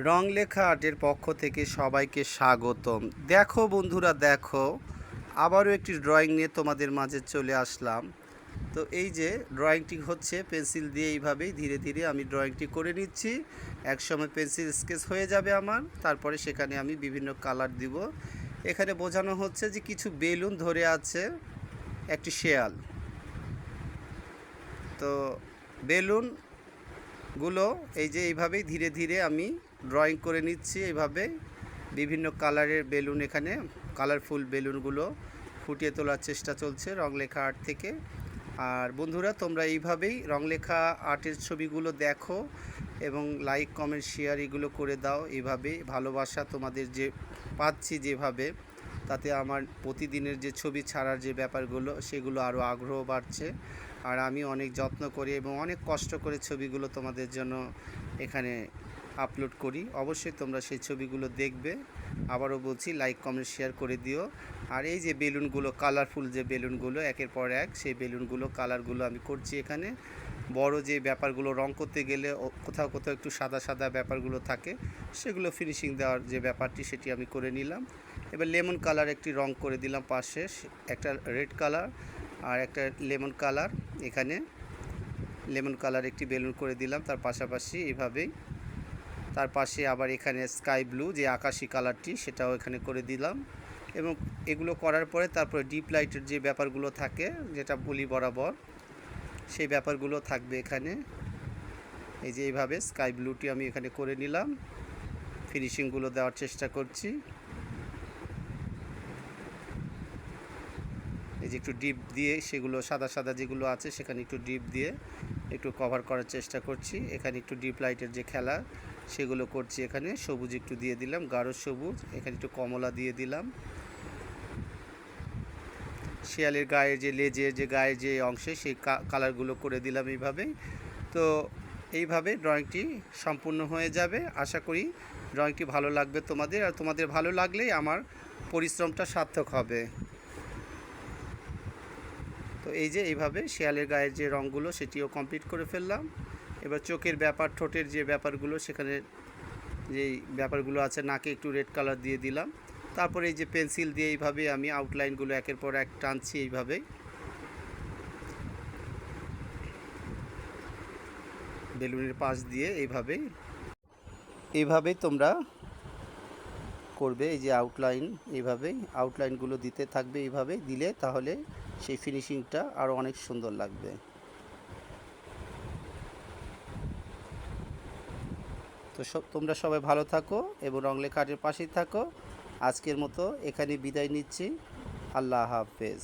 রং লেখা আর্টের পক্ষ থেকে সবাইকে স্বাগতম। দেখো বন্ধুরা, দেখো আবারও একটি ড্রয়িং নিয়ে তোমাদের মাঝে চলে আসলাম। তো এই যে ড্রয়িংটি হচ্ছে পেন্সিল দিয়ে এইভাবেই ধীরে ধীরে আমি ড্রয়িংটি করে নিচ্ছি। একসময় পেন্সিল স্কেচ হয়ে যাবে আমার, তারপরে সেখানে আমি বিভিন্ন কালার দিব। এখানে বোঝানো হচ্ছে যে কিছু বেলুন ধরে আছে একটি শেয়াল। তো বেলুনগুলো এই যে এইভাবেই ধীরে ধীরে আমি ড্রয়িং করে নিচ্ছি। এইভাবে বিভিন্ন কালারের বেলুন, এখানে কালারফুল বেলুনগুলো ফুটিয়ে তোলার চেষ্টা চলছে রং লেখা আর্ট থেকে। আর বন্ধুরা, তোমরা এইভাবেই রং লেখা আর্টের ছবিগুলো দেখো এবং লাইক কমেন্ট শেয়ার এগুলো করে দাও। এইভাবে ভালোবাসা তোমাদের যে পাচ্ছি যেভাবে, তাতে আমার প্রতিদিনের যে ছবি ছাড়ার যে ব্যাপারগুলো সেগুলো আরও আগ্রহ বাড়ছে। আর আমি অনেক যত্ন করি এবং অনেক কষ্ট করে ছবিগুলো তোমাদের জন্য এখানে আপলোড করি। অবশ্যই তোমরা সেই ছবিগুলো দেখবে। আবারও বলছি, লাইক কমেন্ট শেয়ার করে দিও। আর এই যে বেলুনগুলো, কালারফুল যে বেলুনগুলো একের পর এক, সেই বেলুনগুলো কালারগুলো আমি করছি এখানে। বড় যে ব্যাপারগুলো রং করতে গেলে কোথাও কোথাও একটু সাদা সাদা ব্যাপারগুলো থাকে, সেগুলো ফিনিশিং দেওয়ার যে ব্যাপারটি সেটি আমি করে নিলাম। এবার লেমন কালার একটি রং করে দিলাম পাশে, একটা রেড কালার আর একটা লেমন কালার। এখানে লেমন কালার একটি বেলুন করে দিলাম তার পাশাপাশি এইভাবেই। তার পাশে আবার এখানে স্কাই ব্লু যে আকাশি কালারটি, সেটাও এখানে করে দিলাম। এবং এগুলো করার পরে তারপরে ডিপ লাইটের যে ব্যাপারগুলো থাকে, যেটা বলি বরাবর, সেই ব্যাপারগুলো থাকবে এখানে। এই যে এইভাবে স্কাই ব্লুটি আমি এখানে করে নিলাম, ফিনিশিংগুলো দেওয়ার চেষ্টা করছি। এই যে একটু ডিপ দিয়ে সেগুলো সাদা সাদা যেগুলো আছে সেখানে একটু ডিপ দিয়ে একটু কভার করার চেষ্টা করছি। এখানে একটু ডিপ লাইটের যে খেলা সেগুলো করছি। এখানে সবুজ একটু দিয়ে দিলাম, গাঢ় সবুজ, এখানে একটু কমলা দিয়ে দিলাম। শিয়ালের গায়ে যে লেজের যে গায়ে যে অংশে সেই কালারগুলো করে দিলাম এইভাবেই। তো এইভাবে ড্রয়িংটি সম্পূর্ণ হয়ে যাবে। আশা করি ড্রয়িংটি ভালো লাগবে তোমাদের, আর তোমাদের ভালো লাগলেই আমার পরিশ্রমটা সার্থক হবে। তো এই যে এইভাবে শিয়ালের গায়ের যে রঙগুলো সেটিও কমপ্লিট করে ফেললাম। এবার চোখের ব্যাপার, ঠোঁটের যে ব্যাপারগুলো, সেখানে যেই ব্যাপারগুলো আছে, নাকে একটু রেড কালার দিয়ে দিলাম। তারপরে এই যে পেন্সিল দিয়ে এইভাবে আমি আউটলাইনগুলো একের পর এক টানছি এইভাবে। বেলুনের পাশ দিয়ে এইভাবেই তোমরা করবে। এই যে আউটলাইন, এইভাবেই আউটলাইনগুলো দিতে থাকবে। এইভাবে দিলে তাহলে সেই ফিনিশিংটা আরও অনেক সুন্দর লাগবে। তো তোমরা সবাই ভালো থাকো এবং রং লেখা আর্টের পাশেই থাকো। আজকের মতো এখানে বিদায় নিচ্ছি। আল্লাহ হাফেজ।